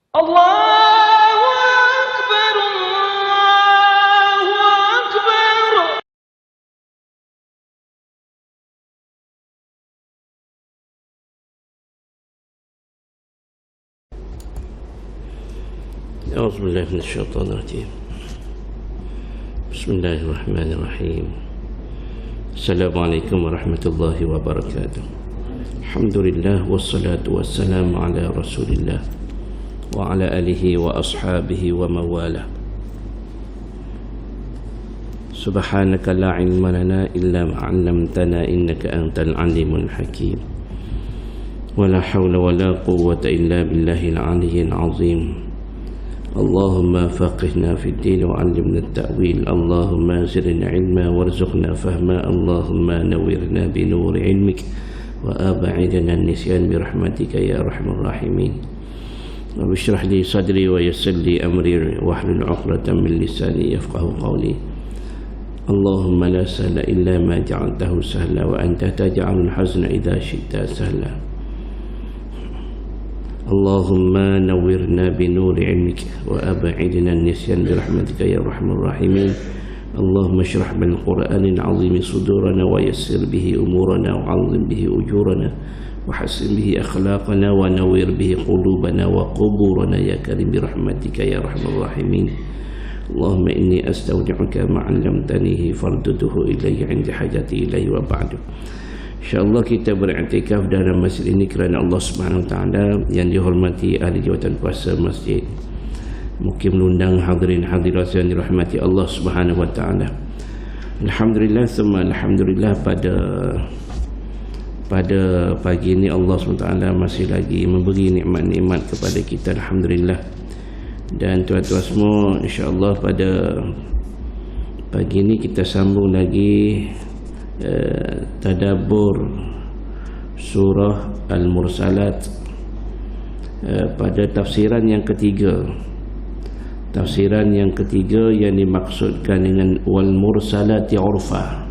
Allahu Akbar, Allahu Akbar. أعوذ بالله من الشيطان الرجيم. بسم الله الرحمن الرحيم. السلام عليكم ورحمة الله وبركاته. الحمد لله والصلاة والسلام على رسول الله وعلى آله وأصحابه ومواله. سبحانك لا علم لنا إلا ما علمتنا إنك أنت العليم الحكيم. ولا حول ولا قوة إلا بالله العلي العظيم. اللهم فقهنا في الدين وعلمنا التأويل. اللهم زدنا علما وارزقنا فهما. اللهم نورنا بنور علمك وأبعدنا النسيان برحمتك يا أرحم الراحمين. رب اشرح لي صدري ويسر لي أمري واحلل عقدة من لساني يفقه قولي. اللهم لا سهل إلا ما جعلته سهلا وأنت تجعل الحزن إذا شئت سهلا. اللهم نورنا بنور علمك وأبعدنا النسيان برحمتك يا أرحم الراحمين. اللهم اشرح بالقرآن العظيم صدورنا ويسر به أمورنا وعظم به أجورنا وحسن به أخلاقنا ونور به قلوبنا وقبورنا يا كريم برحمتك يا أرحم الراحمين. اللهم إني أستودعك ما علمتنيه فردده إلي عند حاجتي إليه وبعد. InsyaAllah kita beriktikaf dalam masjid ini kerana Allah Subhanahu Wa Taala. Yang dihormati ahli jawatan kuasa masjid, mungkin mengundang hadirin hadirat yang dirahmati Allah Subhanahu Wa Taala. Alhamdulillah, semua alhamdulillah, pada pagi ini Allah Subhanahu Wa Taala masih lagi memberi nikmat-nikmat kepada kita, alhamdulillah. Dan tuan-tuan semua, insya-Allah pada pagi ini kita sambung lagi tadabbur surah Al-Mursalat pada tafsiran yang ketiga. Tafsiran yang ketiga yang dimaksudkan dengan wal mursalati urfa.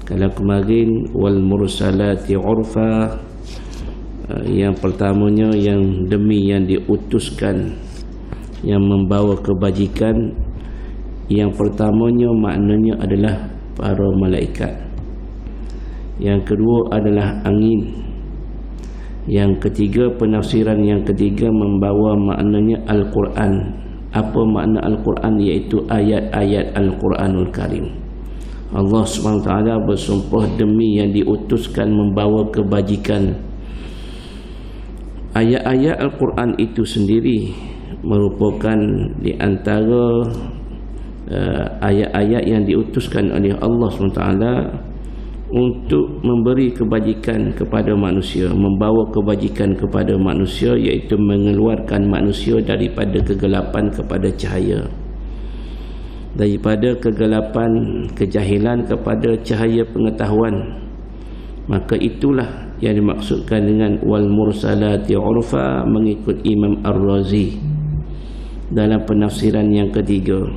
Kalau kemarin wal mursalati urfa, yang pertamanya yang demi yang diutuskan yang membawa kebajikan, yang pertamanya maknanya adalah para malaikat. Yang kedua adalah angin. Yang ketiga, penafsiran yang ketiga membawa maknanya Al-Quran. Apa makna Al-Quran? Iaitu ayat-ayat Al-Quranul Karim. Allah SWT bersumpah demi yang diutuskan membawa kebajikan. Ayat-ayat Al-Quran itu sendiri merupakan di antara ayat-ayat yang diutuskan oleh Allah SWT untuk memberi kebajikan kepada manusia, membawa kebajikan kepada manusia, iaitu mengeluarkan manusia daripada kegelapan kepada cahaya, daripada kegelapan kejahilan kepada cahaya pengetahuan. Maka itulah yang dimaksudkan dengan wal mursalati urfa mengikut Imam Ar-Razi dalam penafsiran yang ketiga.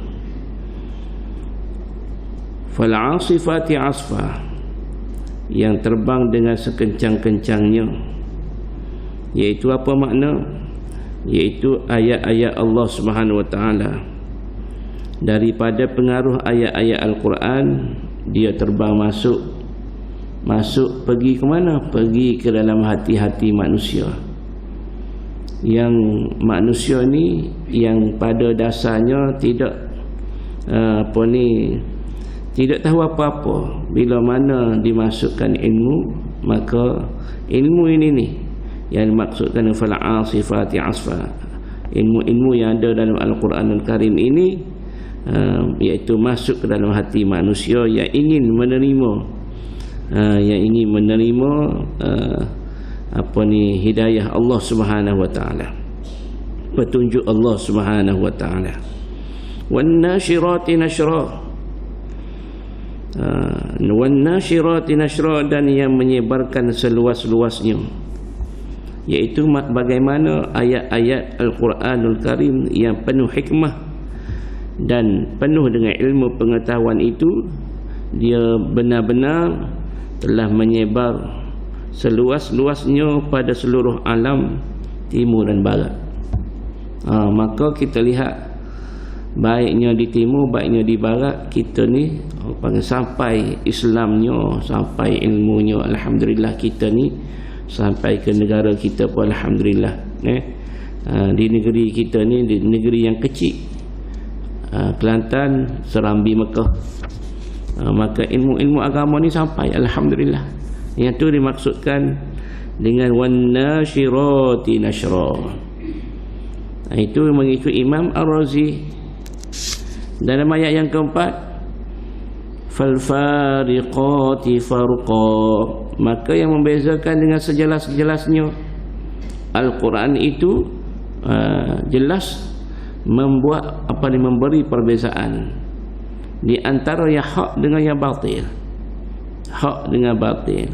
Fal 'asifati 'asfa, yang terbang dengan sekencang-kencangnya. Iaitu apa makna? Iaitu ayat-ayat Allah Subhanahu Wa Taala. Daripada pengaruh ayat-ayat Al-Quran, dia terbang masuk pergi ke mana? Pergi ke dalam hati-hati manusia. Yang manusia ni yang pada dasarnya tidak tidak tahu apa-apa. Bila mana dimasukkan ilmu, maka ilmu ini ni yang dimaksudkan fal 'asifati 'asfa. Ilmu-ilmu yang ada dalam Al-Quranul Karim ini iaitu masuk ke dalam hati manusia yang ingin menerima hidayah Allah Subhanahu Wa Taala, petunjuk Allah Subhanahu Wa Taala. Wan nashirati nashra, wan nashirati nashra, dan yang menyebarkan seluas-luasnya, iaitu bagaimana ayat-ayat Al-Quranul Karim yang penuh hikmah dan penuh dengan ilmu pengetahuan itu, dia benar-benar telah menyebar seluas-luasnya pada seluruh alam timur dan barat. Maka kita lihat baiknya di timur, baiknya di barat, kita ni sampai Islamnya, sampai ilmunya, alhamdulillah kita ni sampai ke negara kita pun alhamdulillah. Di negeri kita ni, di negeri yang kecil, Kelantan, Serambi, Mekah, maka ilmu-ilmu agama ni sampai alhamdulillah. Yang tu dimaksudkan dengan wan nasyirati nashra. Itu mengikut Imam Ar-Razi. Dalam ayat yang keempat, fal fariqati farqa, maka yang membezakan dengan sejelas-jelasnya Al-Quran itu jelas membuat memberi perbezaan di antara yang hak dengan yang batil, hak dengan batil,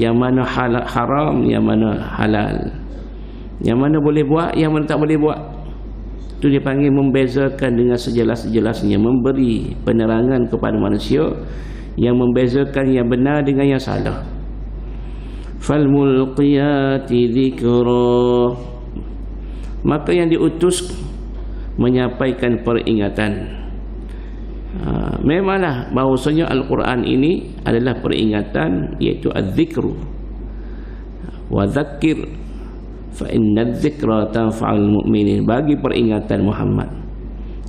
yang mana haram, yang mana halal, yang mana boleh buat, yang mana tak boleh buat. Itu dipanggil membezakan dengan sejelas-jelasnya, memberi penerangan kepada manusia yang membezakan yang benar dengan yang salah. Fal mulqiyati dzikra, maka yang diutus menyampaikan peringatan. Memanglah bahawasanya Al-Quran ini adalah peringatan, iaitu az-zikru wa dzakir fa inna dzikra tanfa'ul mu'minin, bagi peringatan Muhammad,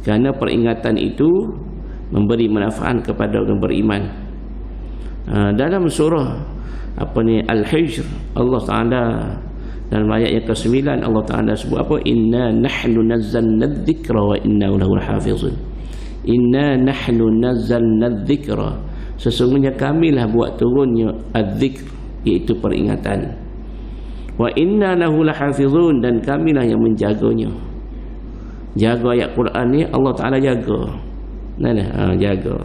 kerana peringatan itu memberi manfaat kepada orang beriman. Dalam surah Al-Hijr, Allah Ta'ala dalam ayat yang ke-9 Allah Ta'ala sebut apa? Inna nahnu nazzalna dzikra wa inna lahu lahafizun. Inna nahnu nazzalna dzikra, sesungguhnya kamilah buat turunnya az-zikr, iaitu peringatan. Wa inna lahu lahafizun, dan kamilah yang menjaganya. Jaga ayat Quran ni Allah Ta'ala jaga. Jaga.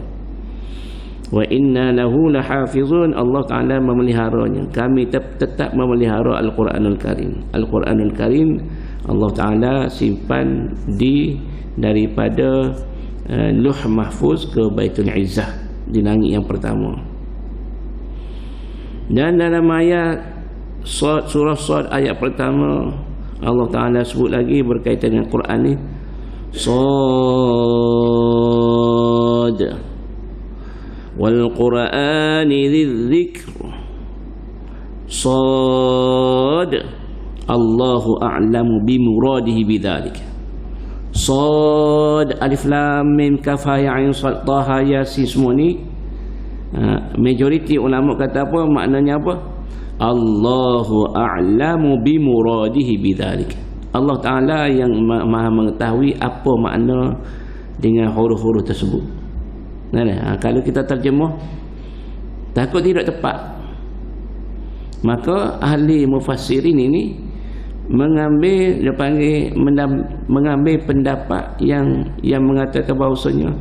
Wa inna lahu lahafizun, Allah Ta'ala memeliharanya. Kami tetap memelihara Al-Quranul Karim. Al-Quranul Karim Allah Ta'ala simpan daripada Luh Mahfuz ke Baitul Izzah di langit yang pertama. Dan dalam ayat surah Sad ayat pertama, Allah Ta'ala sebut lagi berkaitan dengan Quran ni, Sad wal Qur'ani dzikr. Sad, Allahu a'lamu bimuradihi bidzalika. Sad, alif lam mim kaf ha ya ain sad ta ha ya sin, semua ni majoriti ulama kata apa maknanya? Apa? Allahu a'lamu bimuradihi bidzalika. Allah Ta'ala yang maha mengetahui apa makna dengan huruf-huruf tersebut. Kalau kita terjemah takut tidak tepat, maka ahli mufassirin ini mengambil pendapat yang mengatakan bahawasanya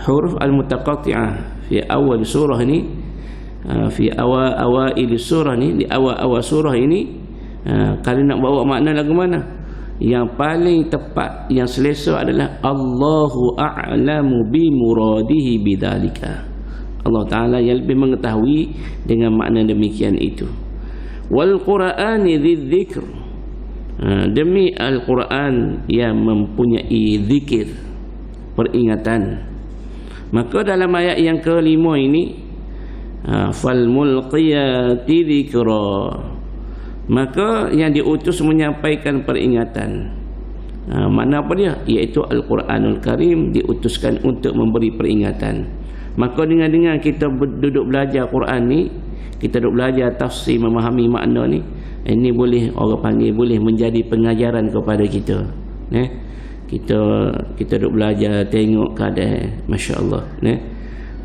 huruf al-mutaqatti'ah fi awal surah ni, fi awail surah ni, di awal-awal surah ini, kalau nak bawa makna lagu mana, yang paling tepat, yang selesa adalah Allahu a'lamu bi muradihi bidzalika. Allah Ta'ala yang lebih mengetahui dengan makna demikian itu. Wal Qur'ani dzidzikr, demi Al-Quran yang mempunyai zikir, peringatan. Maka dalam ayat yang ke-5 ini, fal mulqiyati dzikra, maka yang diutus menyampaikan peringatan. Makna apa dia? Iaitu Al-Quranul Karim diutuskan untuk memberi peringatan. Maka dengan kita duduk belajar Quran ni, kita duduk belajar tafsir, memahami makna ni, ini boleh orang panggil boleh menjadi pengajaran kepada kita. Kita duduk belajar, tengok keadaan, masya-Allah,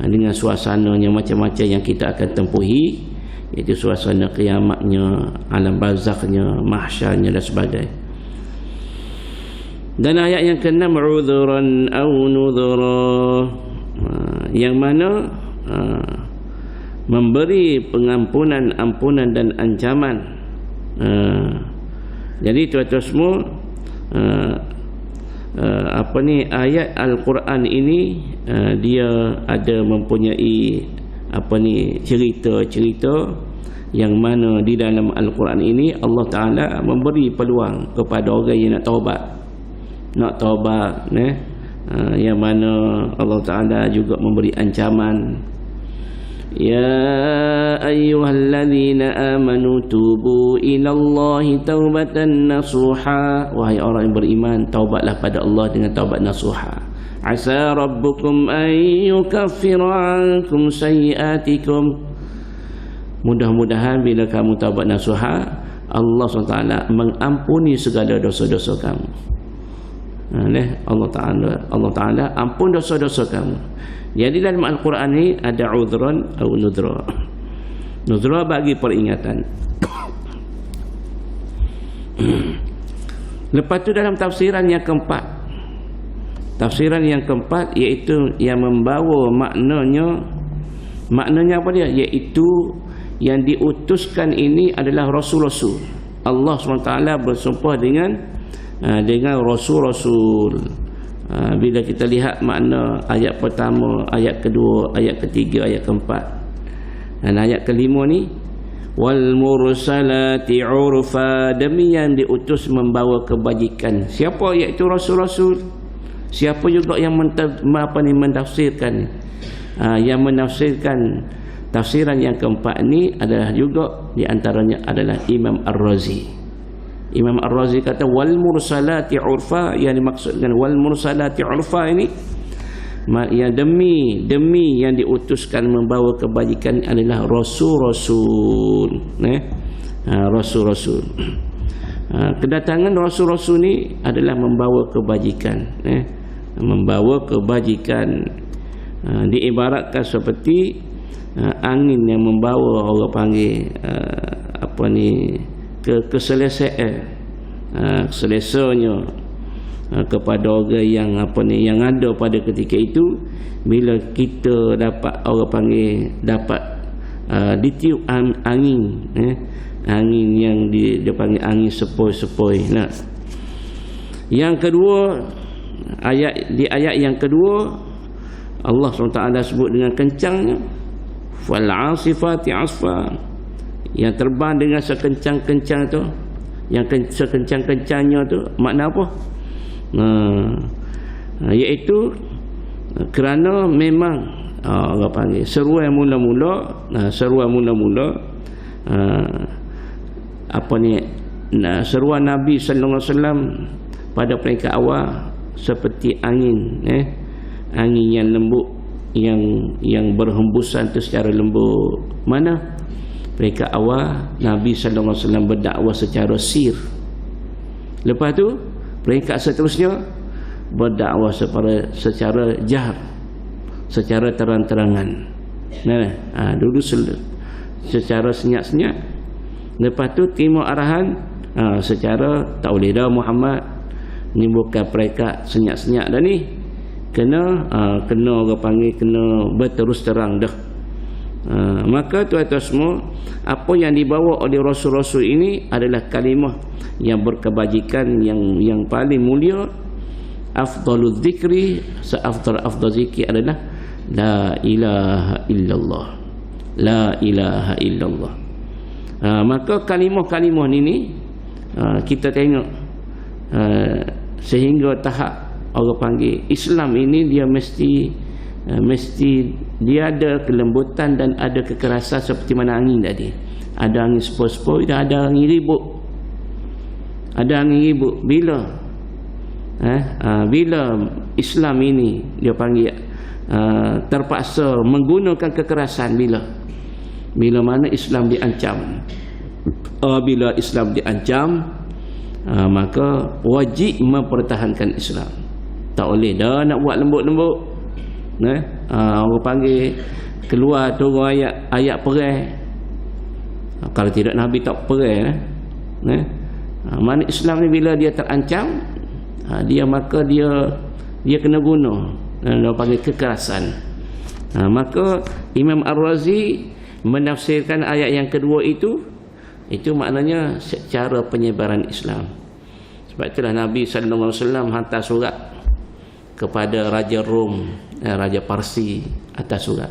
dengan suasananya macam-macam yang kita akan tempuhi, iaitu suasana kiamatnya, alam barzakhnya, mahsyarnya dan sebagainya. Dan ayat yang ke-6, udhuran aw nudhura, yang mana memberi pengampunan, ampunan dan ancaman. Jadi tuan-tuan semua, ayat Al-Quran ini dia ada mempunyai cerita-cerita yang mana di dalam Al-Quran ini Allah Ta'ala memberi peluang kepada orang yang nak taubat. nak taubat, yang mana Allah Ta'ala juga memberi ancaman, ya ayyuhalladzina amanu tubu ilallahi taubatan nasuha, wahai orang yang beriman, taubatlah pada Allah dengan taubat nasuha. Asa rabbukum an yukaffira ankum sayyiatikum, mudah-mudahan bila kamu taubat nasuha, Allah SWT mengampuni segala dosa-dosa kamu. Allah Ta'ala ampun dosa-dosa kamu. Jadi dalam Al-Quran ni ada udhran atau nudra. Nudra bagi peringatan. Lepas tu dalam tafsiran yang keempat. Tafsiran yang keempat iaitu yang membawa maknanya apa dia? Iaitu yang diutuskan ini adalah rasul-rasul. Allah SWT bersumpah dengan rasul-rasul. Bila kita lihat makna ayat pertama, ayat kedua, ayat ketiga, ayat keempat dan ayat kelima ni, wal mursalati urfa, demi yang diutus membawa kebajikan. Siapa? Iaitu rasul-rasul. Siapa juga yang mentafsirkan, yang menafsirkan tafsiran yang keempat ni adalah juga di antaranya adalah Imam Ar-Razi. Imam Ar-Razi kata wal mursalati urfa, yang dimaksudkan wal mursalati urfa ini yang demi yang diutuskan membawa kebajikan adalah rasul-rasul. Rasul-rasul. Kedatangan rasul-rasul ni adalah membawa kebajikan, membawa kebajikan. Diibaratkan seperti angin yang membawa, orang panggil keselesaan, selesanya kepada orang yang ada pada ketika itu. Bila kita dapat, orang panggil dapat ditiup angin, angin yang dia panggil angin sepoi-sepoi. Yang kedua, di ayat yang kedua Allah SWT sebut dengan kencangnya, fal asifati asfa, yang terbang dengan sekencang-kencang tu, yang sekencang-kencangnya tu, makna apa? Iaitu kerana memang orang panggil seruan mula-mula, seruan Nabi sallallahu alaihi wasallam pada peringkat awal seperti angin, angin yang lembut, yang berhembusan tu secara lembut. Mana? Peringkat awal Nabi sallallahu alaihi wasallam berdakwah secara sir. Lepas tu peringkat seterusnya berdakwah secara jahar, secara terang-terangan. Dulu secara senyap-senyap. Lepas tu terima arahan secara tak boleh dah Muhammad, ni bukan peringkat senyap-senyap dah ni. Kena orang panggil kena berterus terang dah. Maka tuan-tuan semua, apa yang dibawa oleh rasul-rasul ini adalah kalimah yang berkebajikan, yang paling mulia. Afdalul zikri, seafdal zikir adalah la ilaha illallah, la ilaha illallah. Maka kalimah-kalimah ini kita tengok sehingga tahap orang panggil Islam ini dia mesti dia ada kelembutan dan ada kekerasan seperti mana angin tadi. Ada angin sepoi-sepoi dan ada angin ribut. Ada angin ribut bila Islam ini dia panggil terpaksa menggunakan kekerasan. Bila mana Islam diancam. Bila Islam diancam, maka wajib mempertahankan Islam. Tak boleh dah nak buat lembut-lembut. Orang panggil keluar turun ayat perang. Kalau tidak Nabi tak perang. Mana Islam ni bila dia terancam, maka dia kena guna, dia panggil kekerasan. Maka Imam Ar-Razi menafsirkan ayat yang kedua itu maknanya secara penyebaran Islam. Sebab itulah Nabi sallallahu alaihi wasallam hantar surat kepada Raja Rom, Raja Parsi, atas surat,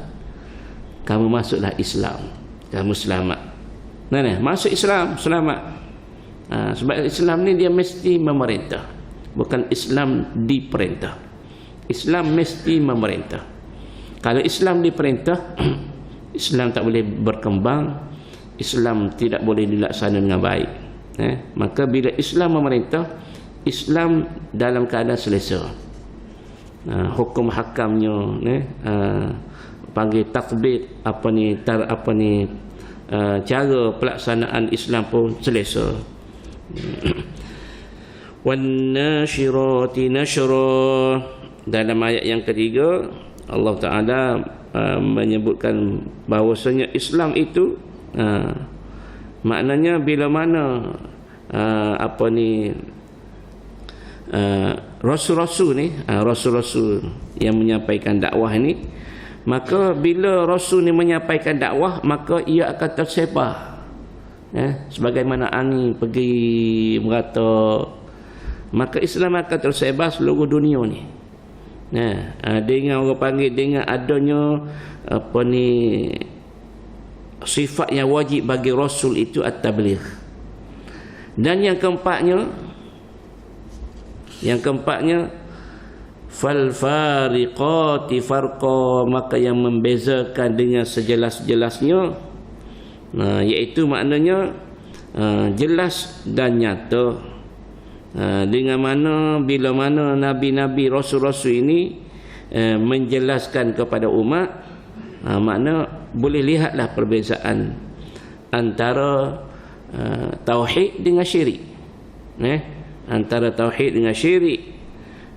kamu masuklah Islam, kamu selamat. Masuk Islam, selamat. Sebab Islam ni dia mesti memerintah. bukan Islam diperintah. Islam mesti memerintah. Kalau Islam diperintah, Islam tak boleh berkembang, Islam tidak boleh dilaksanakan dengan baik. Maka bila Islam memerintah, Islam dalam keadaan selesa. Hukum hakamnya, panggil tatbik, cara pelaksanaan Islam pun selesa. Wan nashirati nashra. Dalam ayat yang ketiga, Allah Ta'ala menyebutkan bahawasanya Islam itu maknanya bila mana rasul-rasul yang menyampaikan dakwah ini, maka bila rasul ni menyampaikan dakwah, maka ia akan tersebar, sebagaimana angin pergi merata, maka Islam akan tersebar seluruh dunia ni. Dengan orang panggil, dengan adanya sifat yang wajib bagi rasul itu at-tabligh. Dan yang keempatnya fal fariqati farqa, maka yang membezakan dengan sejelas-jelasnya, iaitu maknanya jelas dan nyata. Dengan mana bila mana nabi-nabi, rasul-rasul ini menjelaskan kepada umat, makna boleh lihatlah perbezaan antara tauhid dengan syirik, antara tauhid dengan syirik,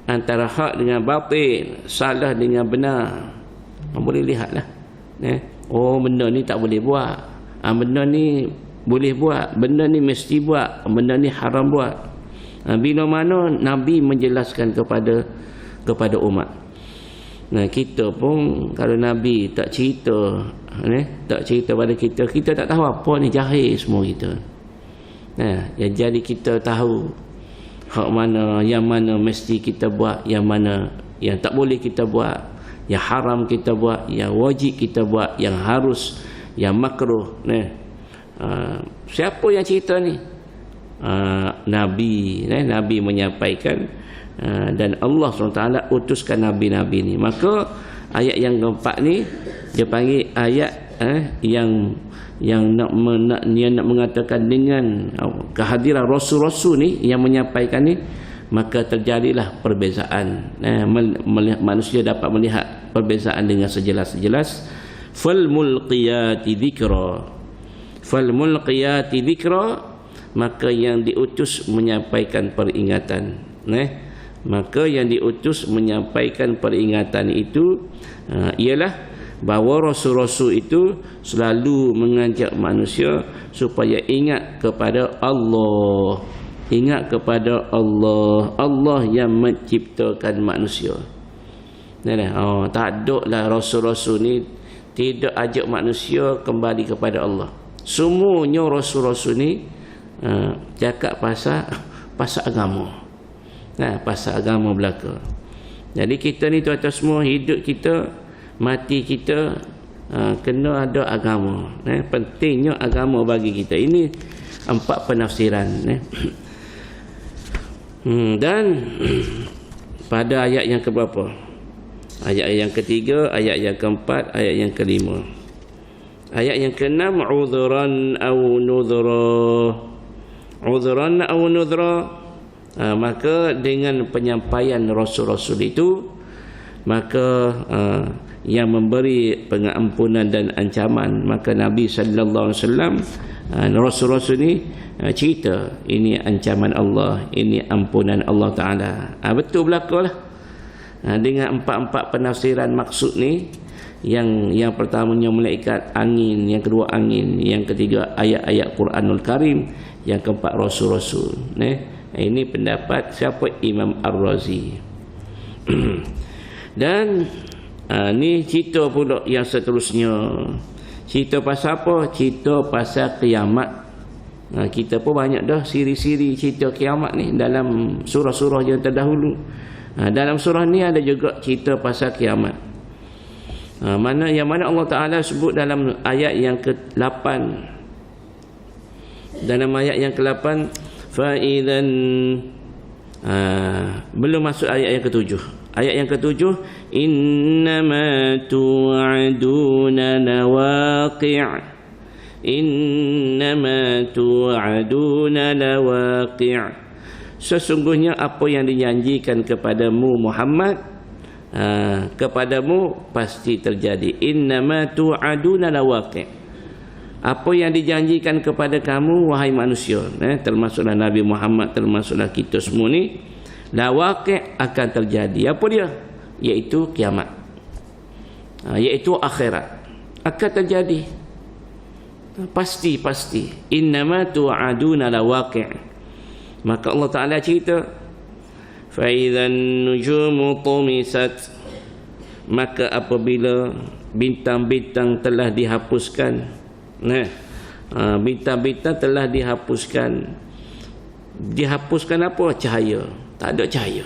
antara hak dengan batil, salah dengan benar. Boleh lihatlah, oh benda ni tak boleh buat, benda ni boleh buat, benda ni mesti buat, benda ni haram buat. Bila mana Nabi menjelaskan kepada umat. Kita pun kalau Nabi tak cerita pada kita, kita tak tahu apa ni, jahil semua kita. Jadi kita tahu hak mana, yang mana mesti kita buat, yang mana yang tak boleh kita buat, yang haram kita buat, yang wajib kita buat, yang harus, yang makruh. Siapa yang cerita ni? Nabi menyampaikan, dan Allah SWT utuskan Nabi-Nabi ni. Maka ayat yang keempat ni dia panggil ayat yang nak mengatakan dengan kehadiran Rasul-Rasul ni yang menyampaikan ni, maka terjadilah perbezaan. Manusia dapat melihat perbezaan dengan sejelas-jelas. Fal mulqiyati dzikra, maka yang diutus menyampaikan peringatan. Maka yang diutus menyampaikan peringatan itu ialah bahawa rasul-rasul itu selalu mengajak manusia supaya ingat kepada Allah. Ingat kepada Allah, Allah yang menciptakan manusia. Tak ada lah rasul-rasul ni tidak ajak manusia kembali kepada Allah. Semuanya rasul-rasul ni cakap pasal agama, pasal agama belaka. Jadi kita ni tuan-tuan semua, hidup kita, mati kita kena ada agama. Pentingnya agama bagi kita. Ini 4 penafsiran. Dan pada ayat yang keberapa? Ayat yang ketiga, ayat yang keempat, ayat yang kelima. Ayat yang keenam, udhran aw nudhra. Udhran aw nudhra, maka dengan penyampaian rasul-rasul itu, maka yang memberi pengampunan dan ancaman, maka Nabi sallallahu alaihi wasallam, rasul-rasul ni cerita ini ancaman Allah, ini ampunan Allah Taala. Betul belakalah. Dengan 4 penafsiran maksud ni, yang pertamanya malaikat, angin, yang kedua angin, yang ketiga ayat-ayat Quranul Karim, yang keempat rasul-rasul. Ini pendapat siapa? Imam Ar-Razi. Dan ni cerita pula yang seterusnya. Cerita pasal apa? Cerita pasal kiamat. Kita pun banyak dah siri-siri cerita kiamat ni dalam surah-surah yang terdahulu. Dalam surah ni ada juga cerita pasal kiamat. Yang mana Allah Ta'ala sebut dalam ayat yang ke-8. Dalam ayat yang ke-8, Belum masuk ayat yang ketujuh. Ayat yang ketujuh, innama tu'aduna lawaqi'. Innama tu'aduna lawaqi'. Sesungguhnya apa yang dijanjikan kepadamu Muhammad, kepadamu pasti terjadi. Innama tu'aduna lawaqi'. Apa yang dijanjikan kepada kamu wahai manusia, termasuklah Nabi Muhammad, termasuklah kita semua ni, lawaqi' akan terjadi. Apa dia? Iaitu kiamat, iaitu akhirat akan terjadi. Pasti. Innama tu'aduna lawaqi'. Maka Allah Ta'ala cerita, fa idzan nujumu tumisat, maka apabila bintang-bintang telah dihapuskan, bintang-bintang telah dihapuskan. Dihapuskan apa? Cahaya. Tak ada cahaya.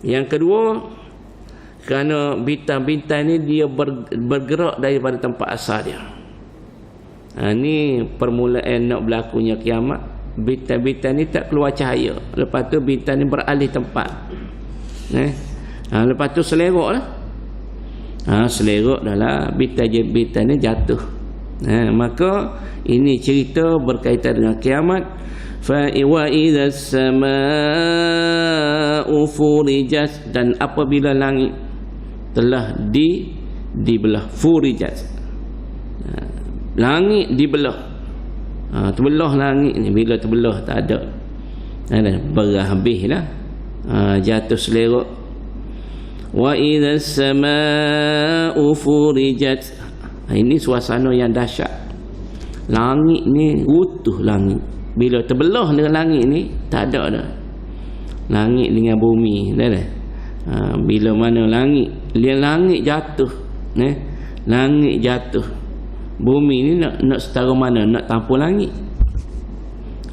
Yang kedua, kerana bintang-bintang ni dia bergerak daripada tempat asal dia. Ni permulaan nak berlakunya kiamat. Bintang-bintang ni tak keluar cahaya. Lepas tu bintang ni beralih tempat. Lepas tu selerok lah. Selerok dah lah, bintang ni jatuh. Maka ini cerita berkaitan dengan kiamat. Fa wa idzas samaa'u furijat, dan apabila langit telah dibelah, furijat, langit dibelah. Terbelah langit ni, bila terbelah tak ada, berah habislah, jatuh selerok. Wa idzas samaa'u furijat. Ini suasana yang dahsyat. Langit ni utuh langit. Bila terbelah dengan langit ni, tak ada dah. Langit dengan bumi, dah. Bila mana langit jatuh, langit jatuh, bumi ni nak setara mana nak tampung langit.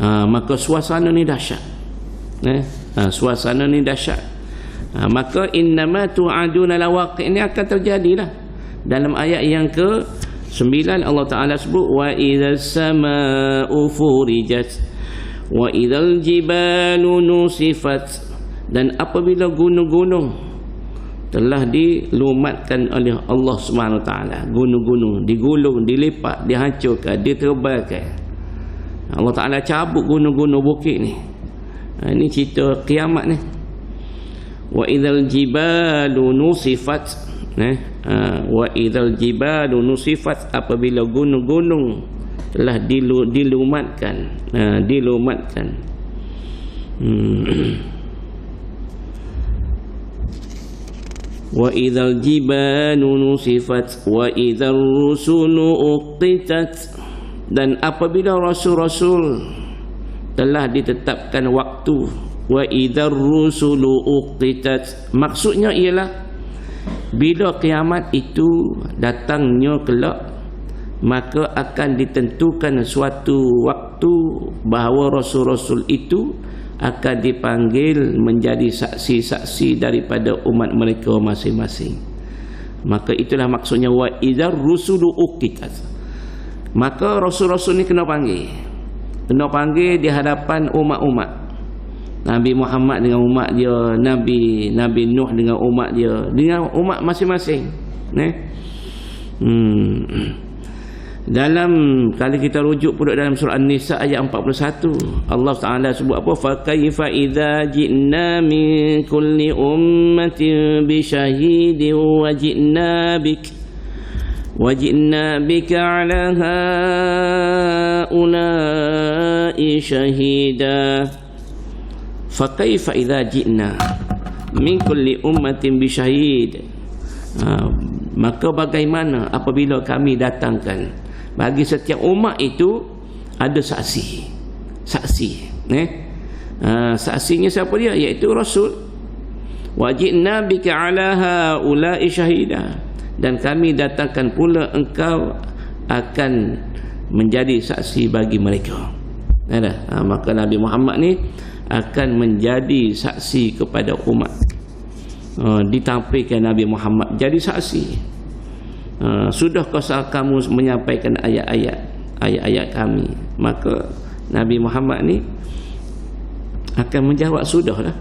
Maka suasana ni dahsyat. Suasana ni dahsyat. Maka innama tu'aduna lawaqi' ini akan terjadilah. Dalam ayat yang ke-9 Allah Ta'ala sebut, wa idzas samaa'u furijat wa idzal jibalu nusifat, dan apabila gunung-gunung telah dilumatkan oleh Allah Subhanahu Wa Ta'ala, gunung-gunung digulung, dilipat, dihancurkan, diterbangkan. Allah Ta'ala cabut gunung-gunung bukit ni. Ini cerita kiamat ni. Wa idzal jibalu nusifat, wa idzal jibalu nusifat, apabila gunung-gunung telah dilumatkan. Wa idzal jibalu nusifat wa idzar rusulu uqitat, dan apabila rasul-rasul telah ditetapkan waktu. Wa idzar rusulu uqitat, maksudnya ialah bila kiamat itu datangnya kelak, maka akan ditentukan suatu waktu bahawa rasul-rasul itu akan dipanggil menjadi saksi-saksi daripada umat mereka masing-masing. Maka itulah maksudnya wa idzar rusulu uqitat. Maka rasul-rasul ni kena panggil di hadapan umat-umat. Nabi Muhammad dengan umat dia, Nabi Nuh dengan umat dia, dengan umat masing-masing. Dalam kalau kita rujuk pula dalam surah An-Nisa ayat 41, Allah Taala sebut apa? Fa kaifa idza ji'na min kulli ummatin bi syahidin wa ji'na bika 'ala haula'i syahida. Fa kaifa idza ji'na min kulli ummatin bi syahid, maka bagaimana apabila kami datangkan bagi setiap umat itu ada saksi. Saksinya siapa dia? Iaitu rasul. Wa ji'na bika 'ala haula'i syahida, dan kami datangkan pula engkau akan menjadi saksi bagi mereka. Maka Nabi Muhammad ni akan menjadi saksi kepada umat. Ditampilkan Nabi Muhammad jadi saksi. Sudahkah kamu menyampaikan ayat-ayat kami? Maka Nabi Muhammad ni akan menjawab sudahlah.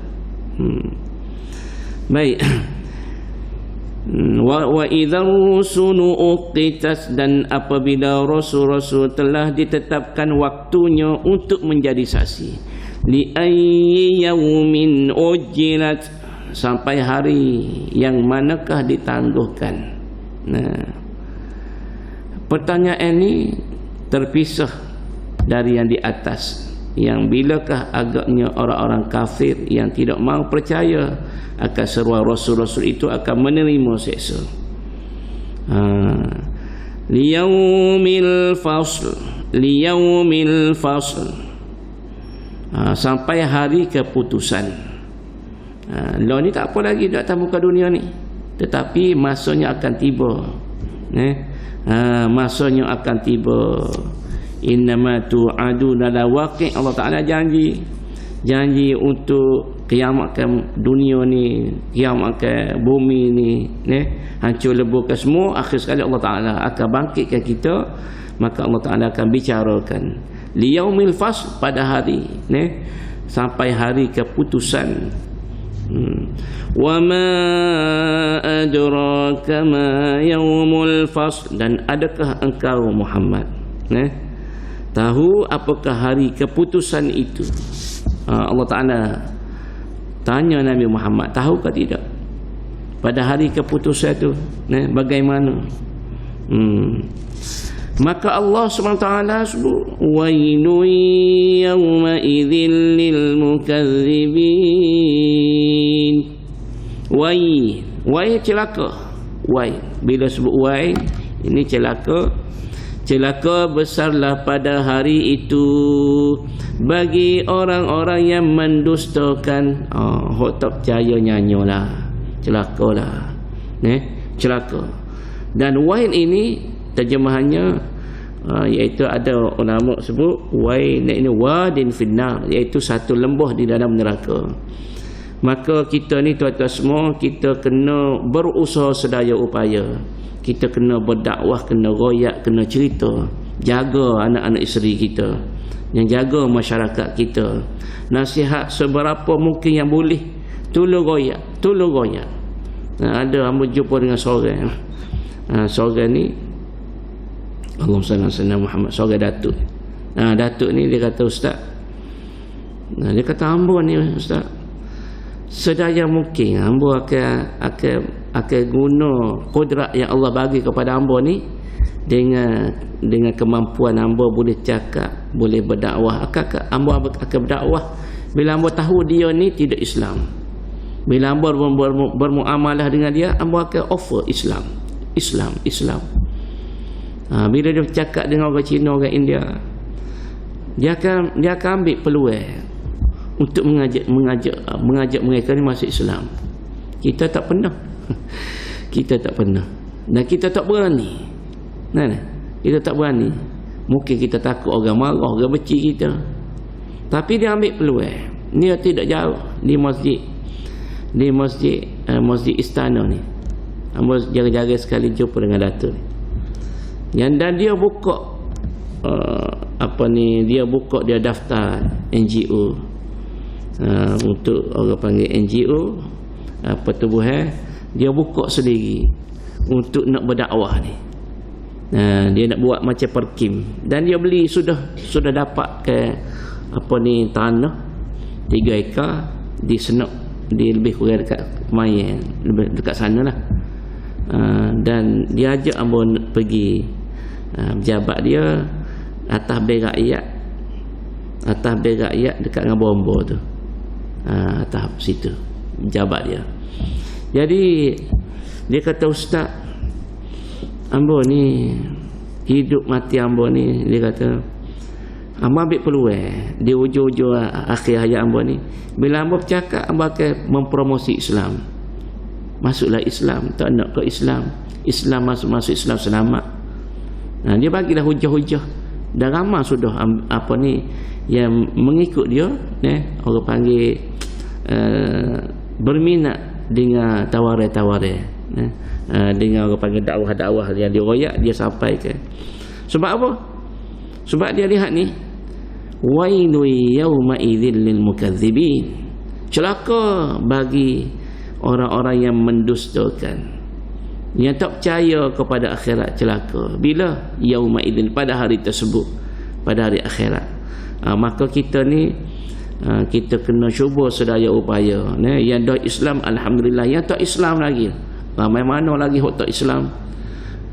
Baik. Wa idzar rusulu uqitas, dan apabila rasul-rasul telah ditetapkan waktunya untuk menjadi saksi, li ayyi yaumin ujjilat, sampai hari yang manakah ditangguhkan. Nah, pertanyaan ini terpisah dari yang di atas, yang bilakah agaknya orang-orang kafir yang tidak mahu percaya akan seruan rasul-rasul itu akan menerima seksa. Liyaumil fasl, liyaumil fasl, sampai hari keputusan. Law ni tak apa lagi di atas muka dunia ni, tetapi masanya akan tiba. Masanya akan tiba. Innama tu'aduna lawaqi'. Allah Ta'ala janji untuk kiamatkan dunia ni, kiamatkan bumi ni, hancur leburkan semua. Akhir sekali Allah Ta'ala akan bangkitkan kita, maka Allah Ta'ala akan bicarakan liyaumil fasl, pada hari sampai hari keputusan. Wa ma adraka ma yaumul fasl, dan adakah engkau Muhammad tahu apakah hari keputusan itu? Allah Ta'ala tanya Nabi Muhammad, tahu ke tidak pada hari keputusan itu bagaimana? Maka Allah SWT sebut wailun yawma idzil lil mukadzibin. Wai celaka. Wai, bila sebut wai, ini celaka. Celaka besarlah pada hari itu bagi orang-orang yang mendustakan. Hok tak percaya nyanyolah, celakalah, celaka. Dan wail ini terjemahannya iaitu ada ulama sebut wail ini wadin finnar, iaitu satu lembah di dalam neraka. Maka kita ni tuan-tuan semua, kita kena berusaha sedaya upaya. Kita kena berdakwah, kena royak, kena cerita, jaga anak-anak isteri kita, yang jaga masyarakat kita. Nasihat seberapa mungkin yang boleh, tolong royak. Ada hamba jumpa dengan seorang, seorang ni Allahumma salli ala Muhammad, seorang datuk. Datuk ni dia kata, ustaz, dia kata hamba ni ustaz, sedaya mungkin hamba akan guna kudrat yang Allah bagi kepada hamba ni, dengan kemampuan hamba boleh cakap, boleh berdakwah, hamba akan berdakwah bila hamba tahu dia ni tidak Islam. Bila hamba bermuamalah dengan dia, hamba akan offer Islam. Bila dia cakap dengan orang Cina, orang India, dia akan ambil peluang untuk mengajak mereka ni masuk Islam. Kita tak pernah. Dan kita tak berani. Kita tak berani. Mungkin kita takut orang marah, orang benci kita. Tapi dia ambil peluang. Dia tidak jauh di masjid istana ni. Jaga-jaga sekali jumpa dengan datuk ni. Dan dia buka dia buka dia daftar NGO. Untuk orang panggil NGO, pertubuhan, dia buka sendiri untuk nak berdakwah ni. Dia nak buat macam perkim, dan dia beli sudah dapat ke tanah 3 ekar di Senok, di lebih kurang dekat Mayan, lebih dekat sana lah. Dan dia ajak hamba pergi pejabat dia atas bil rakyat dekat dengan bomba tu. Atas situ pejabat dia. Jadi dia kata, ustaz, hamba ni hidup mati hamba ni, dia kata hamba ambil peluang di ujung-ujung akhir hayat hamba ni, bila hamba bercakap, hamba akan mempromosi Islam. Masuklah Islam, tak nak ke Islam, masuk Islam selamat. Dia bagilah hujah-hujah, dan ramai sudah yang mengikut dia, orang panggil berminat dengan tawaran-tawaran, dengan orang panggil dakwah-dakwah yang diroyak, dia sampaikan. Sebab apa? Sebab dia lihat ni, Wailun yawma idzil lil mukadzibin. Celaka bagi orang-orang yang mendustakan, yang tak percaya kepada akhirat. Celaka bila? Yauma idzin, pada hari tersebut, pada hari akhirat. Maka kita ni kita kena cuba sedaya upaya. Yang dah Islam alhamdulillah, yang tak Islam lagi ramai mana lagi hok tak Islam.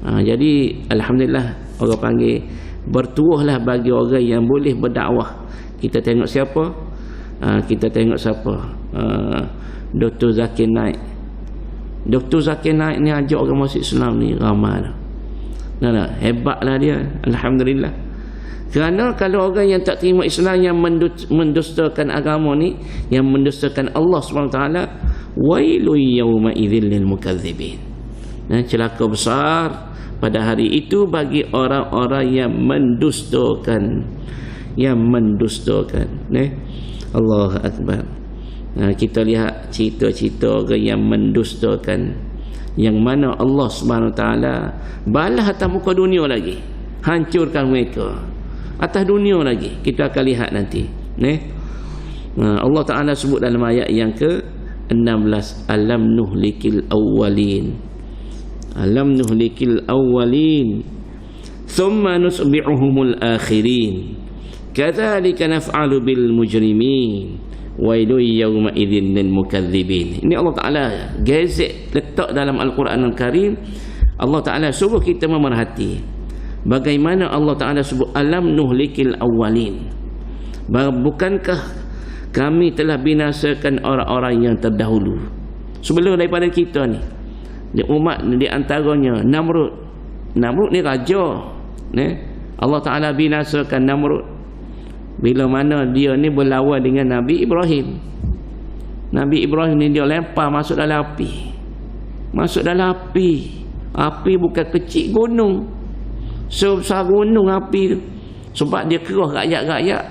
Jadi alhamdulillah, orang panggil bertuahlah bagi orang yang boleh berdakwah. Kita tengok siapa? Kita tengok siapa? Dr. Zakir Naik. Dr. Zakir Naik ni ajak orang masuk Islam ni ramai dah. Hebatlah dia, alhamdulillah. Kerana kalau orang yang tak terima Islam, yang mendustakan agama ni, yang mendustakan Allah SWT, wailun yawma idzil lil mukadzibin. Celaka besar pada hari itu bagi orang-orang yang mendustakan, Allahu akbar. Kita lihat cerita-cerita orang yang mendustakan, yang mana Allah SWT balas atas muka dunia lagi, hancurkan mereka atas dunia lagi. Kita akan lihat nanti. Allah Ta'ala sebut dalam ayat yang ke-16, alam nuhlikil awwalin, alam nuhlikil awwalin thumma nusbi'uhumul akhirin kadzalika naf'alu bil mujrimin wailun yawma idzin lil mukadzibin. Ini Allah Ta'ala gezek letak dalam Al-Quran Al-Karim. Allah Ta'ala suruh kita memerhati bagaimana Allah Ta'ala sebut alam nuhlikil awwalin. Bukankah kami telah binasakan orang-orang yang terdahulu sebelum daripada kita ni, di umat di antaranya Namrud. Namrud ni raja, Allah Ta'ala binasakan Namrud bila mana dia ni berlawan dengan Nabi Ibrahim. Nabi Ibrahim ni dia lempar masuk dalam api. Masuk dalam api. Api bukan kecil, gunung. Sebesar gunung api tu. Sebab dia kerah rakyat-rakyat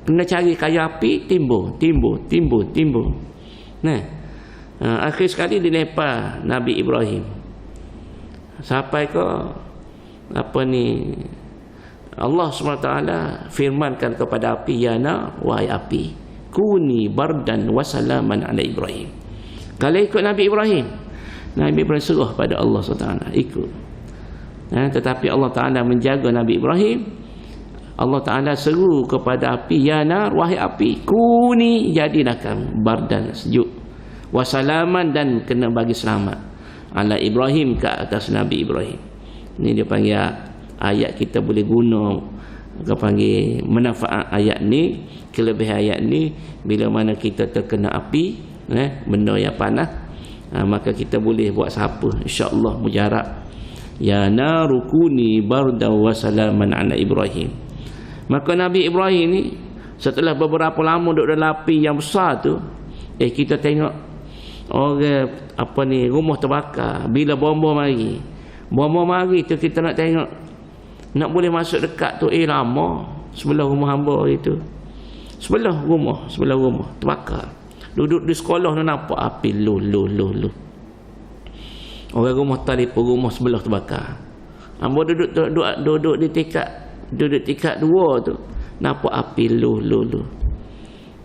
kena cari kayu api, timbul. Akhir sekali dilempar Nabi Ibrahim. Sampai ke Allah SWT firmankan kepada api, ya nar, wahai api, kuni bardan wasalaman ala Ibrahim. Kalau ikut Nabi Ibrahim, Nabi Ibrahim serah pada Allah SWT, ikut. Tetapi Allah Ta'ala menjaga Nabi Ibrahim. Allah Ta'ala seru kepada api, ya nar, wahai api, kuni, jadilah kamu bardan, sejuk, wasalaman, dan kena bagi selamat ala Ibrahim, ke atas Nabi Ibrahim. Ini dia panggil ayat kita boleh guna, kita panggil manfaat ayat ni, kelebihan ayat ni. Bila mana kita terkena api, benda yang panas, maka kita boleh buat siapa, insya-Allah mujarab, ya narukuni barda wa salaman ala Ibrahim. Maka Nabi Ibrahim ni setelah beberapa lama duduk dalam api yang besar tu, kita tengok orang rumah terbakar. Bila bom mari tu, kita nak tengok, nak boleh masuk dekat tu, lama sebelah rumah hamba itu, sebelah rumah terbakar. Duduk di sekolah tu nampak api lu. Orang rumah telefon, rumah sebelah terbakar. Hamba duduk di tingkat 2 tu, nampak api lu.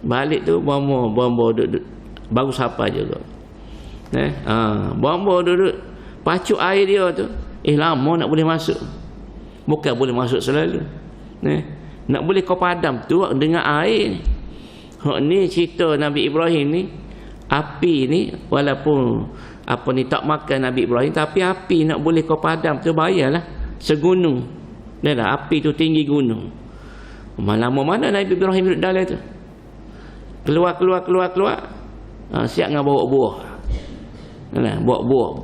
Balik tu bomba duduk baru siapa juga. Bomba duduk pacuk air dia tu, lama nak boleh masuk. Bukan boleh masuk selalu. Nak boleh kau padam tu dengan air. Ni cerita Nabi Ibrahim ni, api ni walaupun tak makan Nabi Ibrahim, tapi api nak boleh kau padam tu bayarlah segunung. Api tu tinggi gunung. Lama mana Nabi Ibrahim duduk dalam tu. Keluar. Siap dengan bawa buah.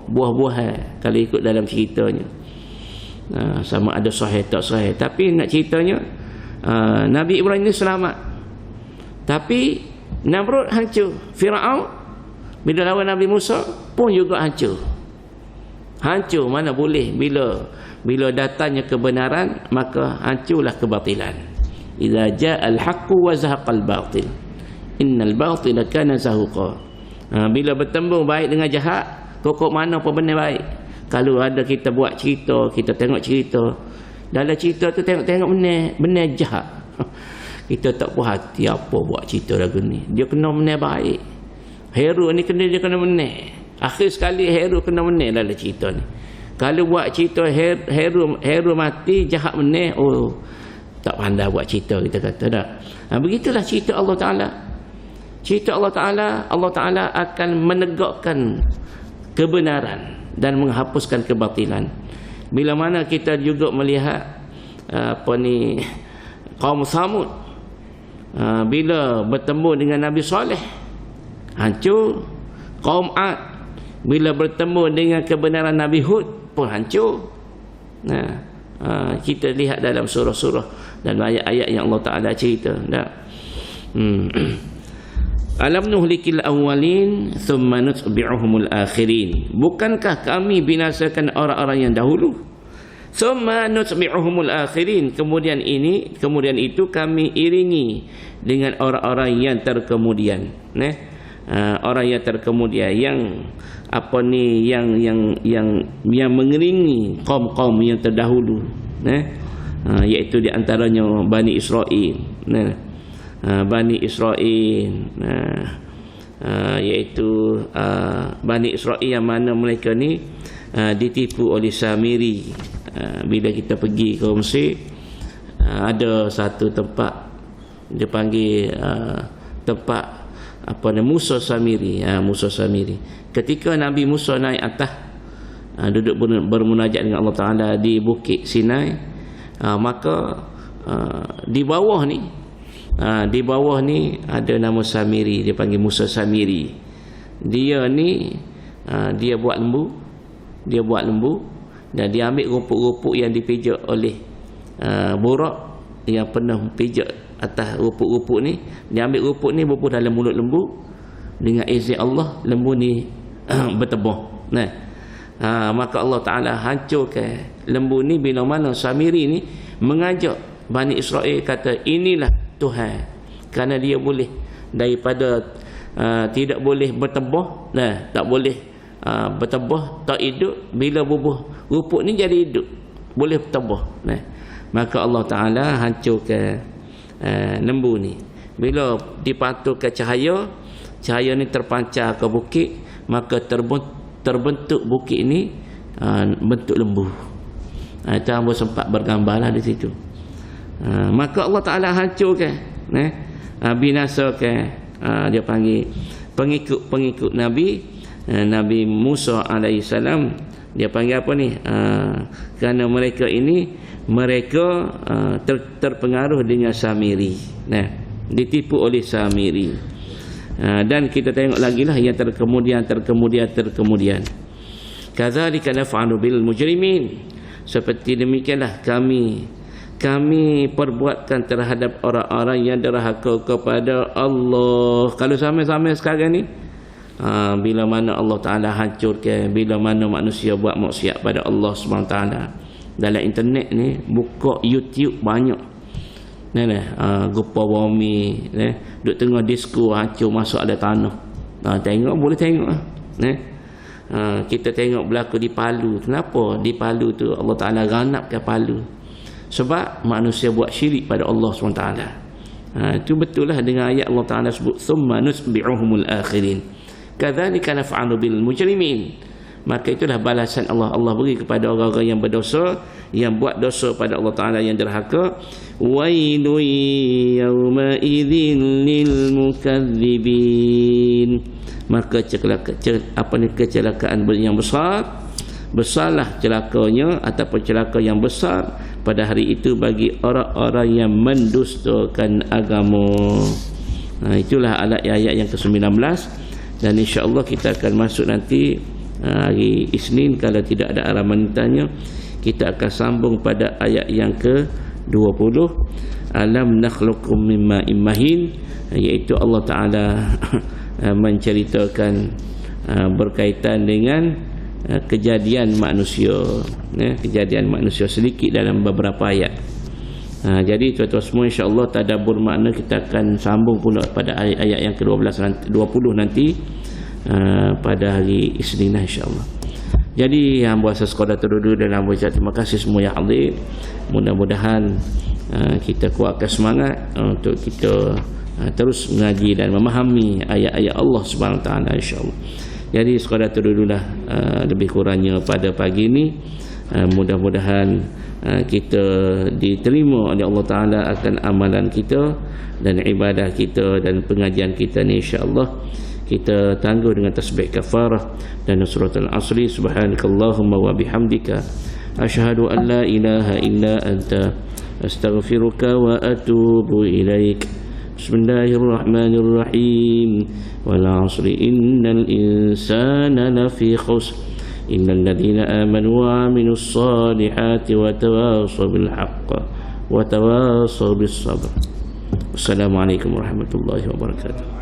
Buah kalau ikut dalam ceritanya. Sama ada sahih tak sahih, tapi nak ceritanya Nabi Ibrahim ni selamat. Tapi Namrud hancur. Firaun bila lawan Nabi Musa pun juga hancur. Mana boleh, bila datangnya kebenaran, maka hancurlah kebatilan. Idza ja'al haqqu wa zahaqal batil innal batila kana zahuqa. Bila bertembung baik dengan jahat, pokok mana pun benar baik. Kalau ada kita buat cerita, kita tengok cerita, dalam cerita tu tengok benar jahat. kita tak puas hati apa buat cerita lagu ni. Dia kena menang baik. Hero ni dia kena menang. Akhir sekali hero kena menang dalam cerita ni. Kalau buat cerita hero mati, jahat menang, oh tak pandai buat cerita, kita kata tak. Begitulah cerita Allah Ta'ala. Cerita Allah Ta'ala akan menegakkan kebenaran dan menghapuskan kebatilan. Bila mana kita juga melihat kaum Samud, bila bertemu dengan Nabi Saleh, hancur. Kaum Ad bila bertemu dengan kebenaran Nabi Hud pun hancur. Kita lihat dalam surah-surah dan ayat-ayat yang Allah Ta'ala cerita. Alam nuhlikil awwalin thumma nutbi'uhumul akhirin. Bukankah kami binasakan orang-orang yang dahulu, thumma nutbi'uhumul akhirin, kemudian itu kami iringi dengan orang-orang yang terkemudian. Orang yang terkemudian, yang mengiringi kaum-kaum yang terdahulu, iaitu di antaranya Bani Israel. Bani Israel, iaitu Bani Israel yang mana mereka ni ditipu oleh Samiri. Bila kita pergi ke Mesir, ada satu tempat dia panggil tempat Musa Samiri. Musa Samiri, ketika Nabi Musa naik atas, duduk bermunajat dengan Allah Ta'ala di Bukit Sinai, maka di bawah ni ada nama Samiri, dia panggil Musa Samiri. Dia ni dia buat lembu dan dia ambil rumput-rumput yang dipijak oleh borak yang pernah pijak atas rumput-rumput ni. Dia ambil rumput ni berpuh dalam mulut lembu, dengan izin Allah lembu ni bertebah. Maka Allah Ta'ala hancurkan lembu ni bila mana Samiri ni mengajak Bani Israel, kata inilah Tuhan, kerana dia boleh daripada tidak boleh bertebah, tak boleh bertebah, tak hidup. Bila bubuh rumput ni jadi hidup, boleh bertebah. Maka Allah Ta'ala hancurkan lembu ni. Bila dipantulkan cahaya ni terpancar ke bukit, maka terbentuk bukit ni bentuk lembu. Itu hamba sempat bergambarlah di situ. Maka Allah Ta'ala hancurkan, binasakan, dia panggil pengikut Nabi Musa alaihissalam. Dia panggil apa ni? Kerana mereka terpengaruh dengan Samiri, ditipu oleh Samiri. Dan kita tengok lagi lah yang terkemudian. Kadzalika naf'alu bil mujrimin. Seperti demikianlah kami perbuatkan terhadap orang-orang yang derhaka kepada Allah. Kalau sama-sama sekarang ni, bila mana Allah Ta'ala hancurkan, bila mana manusia buat maksiat pada Allah SWT. Dalam internet ni, buka YouTube banyak. Gupa bumi, duduk tengah disco hancur masuk ada tanah. Tengok, boleh tengok. Kita tengok berlaku di Palu. Kenapa di Palu tu Allah Ta'ala ganapkan Palu? Sebab manusia buat syirik pada Allah SWT. Itu betul lah dengan ayat Allah Ta'ala sebut thumma nutbi'uhumul akhirin. Kadzalika naf'alu bil mujrimin. Maka itulah balasan Allah beri kepada orang-orang yang berdosa, yang buat dosa pada Allah Ta'ala, yang derhaka. Wailun yawma idzin lil mukadzibin. Maka kecelakaan yang besarlah celakanya, ataupun celaka yang besar pada hari itu bagi orang-orang yang mendustakan agama. Itulah ayat yang ke-19. Dan insya-Allah kita akan masuk nanti hari Isnin, kalau tidak ada arahan tanya, kita akan sambung pada ayat yang ke-20. Alam nakhluqukum min ma'in mahin, iaitu Allah Ta'ala menceritakan berkaitan dengan kejadian manusia, kejadian manusia sedikit dalam beberapa ayat. Jadi tuan-tuan semua, insya-Allah tadabbur makna kita akan sambung pula pada ayat yang ke-12 20 nanti pada hari Isnin, insya-Allah. Jadi hamba sekadar dulu dan hamba ucap terima kasih semua yang hadir. Mudah-mudahan kita kuatkan semangat untuk kita terus mengaji dan memahami ayat-ayat Allah Subhanahu Wa Taala, insya-Allah. Jadi sekadar dululah lebih kurangnya pada pagi ini. Mudah-mudahan kita diterima oleh Allah Taala akan amalan kita dan ibadah kita dan pengajian kita ni, insya-Allah. Kita tangguh dengan tasbih kafarah dan suratul asri. Subhanakallahumma wa bihamdika asyhadu an la ilaha illa anta astaghfiruka wa atubu ilaik. Bismillahirrahmanirrahim. Wal 'asri innal insana lafi khusr innal ladzina amanu wa 'amilus solihati wa tawassaw bil haqqi wa tawassaw bis sabr. Wassalamualaikum warahmatullahi wabarakatuh.